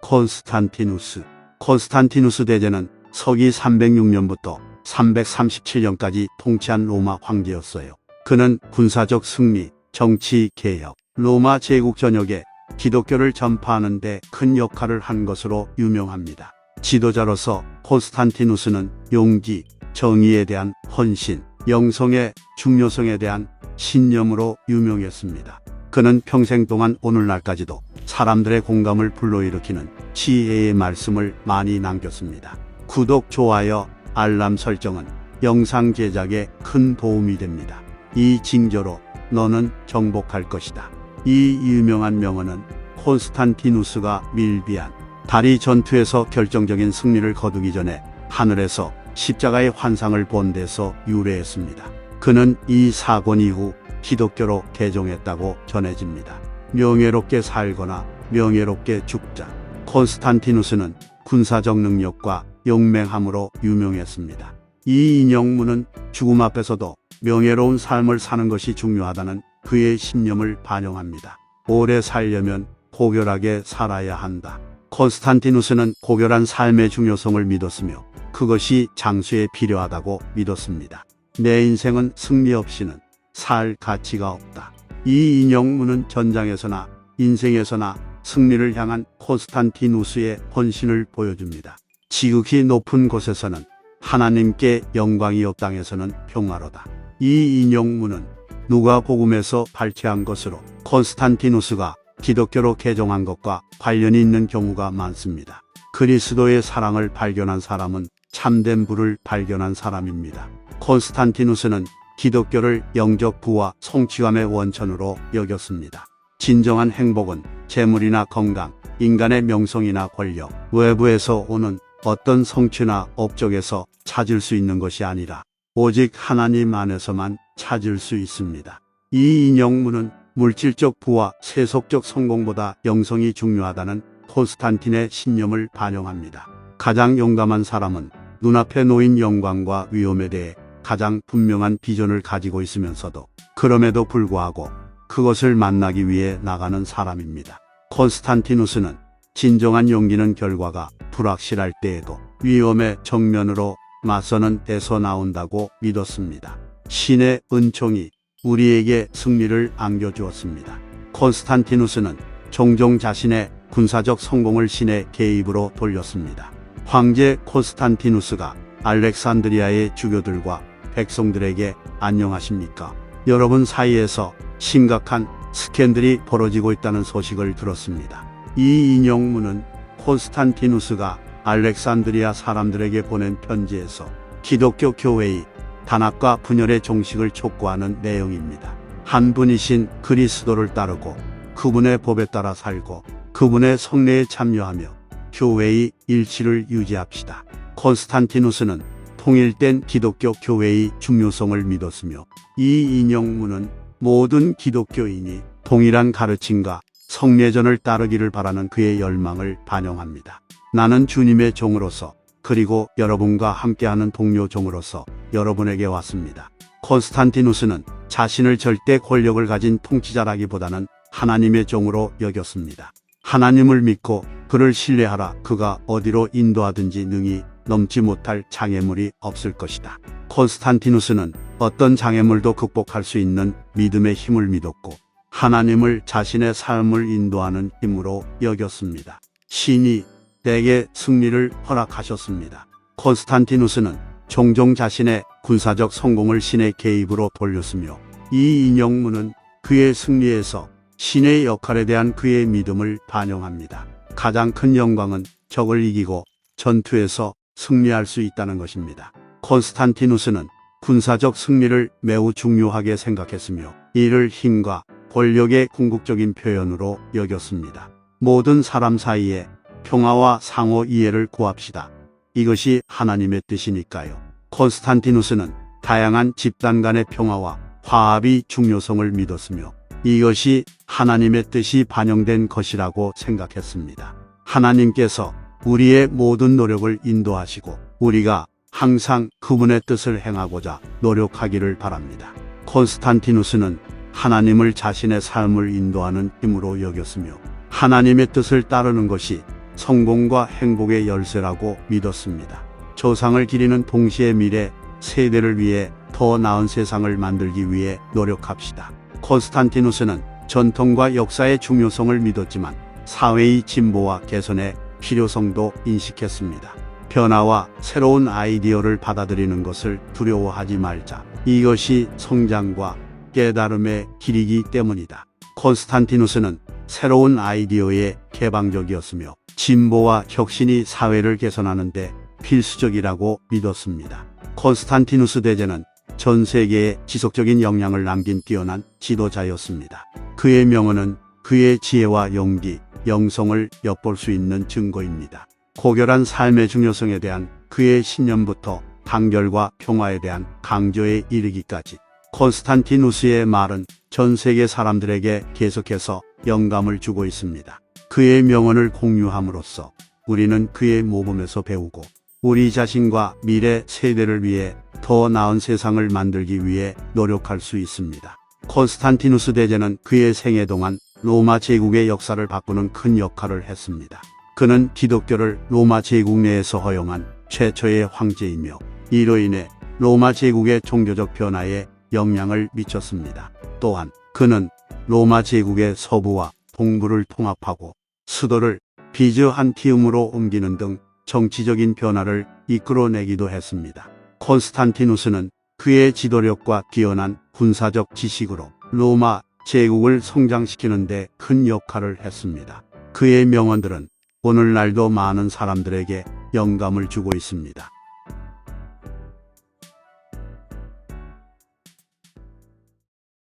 콘스탄티누스. 콘스탄티누스 대제는 서기 306년부터 337년까지 통치한 로마 황제였어요. 그는 군사적 승리, 정치 개혁, 로마 제국 전역에 기독교를 전파하는 데 큰 역할을 한 것으로 유명합니다. 지도자로서 콘스탄티누스는 용기, 정의에 대한 헌신, 영성의 중요성에 대한 신념으로 유명했습니다. 그는 평생 동안 오늘날까지도 사람들의 공감을 불러일으키는 지혜의 말씀을 많이 남겼습니다. 구독, 좋아요, 알람 설정은 영상 제작에 큰 도움이 됩니다. 이 징조로 너는 정복할 것이다. 이 유명한 명언은 콘스탄티누스가 밀비안 다리 전투에서 결정적인 승리를 거두기 전에 하늘에서 십자가의 환상을 본 데서 유래했습니다. 그는 이 사건 이후 기독교로 개종했다고 전해집니다. 명예롭게 살거나 명예롭게 죽자. 콘스탄티누스는 군사적 능력과 용맹함으로 유명했습니다. 이 인용문은 죽음 앞에서도 명예로운 삶을 사는 것이 중요하다는 그의 신념을 반영합니다. 오래 살려면 고결하게 살아야 한다. 콘스탄티누스는 고결한 삶의 중요성을 믿었으며 그것이 장수에 필요하다고 믿었습니다. 내 인생은 승리 없이는 살 가치가 없다. 이 인용문은 전장에서나 인생에서나 승리를 향한 콘스탄티누스의 헌신을 보여줍니다. 지극히 높은 곳에서는 하나님께 영광이요 땅에서는 평화로다. 이 인용문은 누가복음에서 발췌한 것으로 콘스탄티누스가 기독교로 개종한 것과 관련이 있는 경우가 많습니다. 그리스도의 사랑을 발견한 사람은 참된 부를 발견한 사람입니다. 콘스탄티누스는 기독교를 영적 부와 성취감의 원천으로 여겼습니다. 진정한 행복은 재물이나 건강, 인간의 명성이나 권력, 외부에서 오는 어떤 성취나 업적에서 찾을 수 있는 것이 아니라 오직 하나님 안에서만 찾을 수 있습니다. 이 인용문은 물질적 부와 세속적 성공보다 영성이 중요하다는 콘스탄틴의 신념을 반영합니다. 가장 용감한 사람은 눈앞에 놓인 영광과 위험에 대해 가장 분명한 비전을 가지고 있으면서도 그럼에도 불구하고 그것을 만나기 위해 나가는 사람입니다. 콘스탄티누스는 진정한 용기는 결과가 불확실할 때에도 위험의 정면으로 맞서는 데서 나온다고 믿었습니다. 신의 은총이 우리에게 승리를 안겨주었습니다. 콘스탄티누스는 종종 자신의 군사적 성공을 신의 개입으로 돌렸습니다. 황제 콘스탄티누스가 알렉산드리아의 주교들과 백성들에게 안녕하십니까? 여러분 사이에서 심각한 스캔들이 벌어지고 있다는 소식을 들었습니다. 이 인용문은 콘스탄티누스가 알렉산드리아 사람들에게 보낸 편지에서 기독교 교회의 단합과 분열의 종식을 촉구하는 내용입니다. 한 분이신 그리스도를 따르고 그분의 법에 따라 살고 그분의 성례에 참여하며 교회의 일치를 유지합시다. 콘스탄티누스는 통일된 기독교 교회의 중요성을 믿었으며 이 인용문은 모든 기독교인이 동일한 가르침과 성례전을 따르기를 바라는 그의 열망을 반영합니다. 나는 주님의 종으로서 그리고 여러분과 함께하는 동료 종으로서 여러분에게 왔습니다. 콘스탄티누스는 자신을 절대 권력을 가진 통치자라기보다는 하나님의 종으로 여겼습니다. 하나님을 믿고 그를 신뢰하라. 그가 어디로 인도하든지 능히 넘지 못할 장애물이 없을 것이다. 콘스탄티누스는 어떤 장애물도 극복할 수 있는 믿음의 힘을 믿었고 하나님을 자신의 삶을 인도하는 힘으로 여겼습니다. 신이 내게 승리를 허락하셨습니다. 콘스탄티누스는 종종 자신의 군사적 성공을 신의 개입으로 돌렸으며 이 인용문은 그의 승리에서 신의 역할에 대한 그의 믿음을 반영합니다. 가장 큰 영광은 적을 이기고 전투에서 승리할 수 있다는 것입니다. 콘스탄티누스는 군사적 승리를 매우 중요하게 생각했으며 이를 힘과 권력의 궁극적인 표현으로 여겼습니다. 모든 사람 사이에 평화와 상호 이해를 구합시다. 이것이 하나님의 뜻이니까요. 콘스탄티누스는 다양한 집단 간의 평화와 화합이 중요성을 믿었으며 이것이 하나님의 뜻이 반영된 것이라고 생각했습니다. 하나님께서 우리의 모든 노력을 인도하시고 우리가 항상 그분의 뜻을 행하고자 노력하기를 바랍니다. 콘스탄티누스는 하나님을 자신의 삶을 인도하는 힘으로 여겼으며 하나님의 뜻을 따르는 것이 성공과 행복의 열쇠라고 믿었습니다. 조상을 기리는 동시에 미래 세대를 위해 더 나은 세상을 만들기 위해 노력합시다. 콘스탄티누스는 전통과 역사의 중요성을 믿었지만 사회의 진보와 개선의 필요성도 인식했습니다. 변화와 새로운 아이디어를 받아들이는 것을 두려워하지 말자. 이것이 성장과 깨달음의 길이기 때문이다. 콘스탄티누스는 새로운 아이디어에 개방적이었으며 진보와 혁신이 사회를 개선하는 데 필수적이라고 믿었습니다. 콘스탄티누스 대제는 전 세계에 지속적인 영향을 남긴 뛰어난 지도자였습니다. 그의 명언은 그의 지혜와 용기, 영성을 엿볼 수 있는 증거입니다. 고결한 삶의 중요성에 대한 그의 신념부터 단결과 평화에 대한 강조에 이르기까지 콘스탄티누스의 말은 전 세계 사람들에게 계속해서 영감을 주고 있습니다. 그의 명언을 공유함으로써 우리는 그의 모범에서 배우고 우리 자신과 미래 세대를 위해 더 나은 세상을 만들기 위해 노력할 수 있습니다. 콘스탄티누스 대제는 그의 생애 동안 로마 제국의 역사를 바꾸는 큰 역할을 했습니다. 그는 기독교를 로마 제국 내에서 허용한 최초의 황제이며 이로 인해 로마 제국의 종교적 변화에 영향을 미쳤습니다. 또한 그는 로마 제국의 서부와 동부를 통합하고 수도를 비즈한티움으로 옮기는 등 정치적인 변화를 이끌어내기도 했습니다. 콘스탄티누스는 그의 지도력과 뛰어난 군사적 지식으로 로마 제국을 성장시키는 데 큰 역할을 했습니다. 그의 명언들은 오늘날도 많은 사람들에게 영감을 주고 있습니다.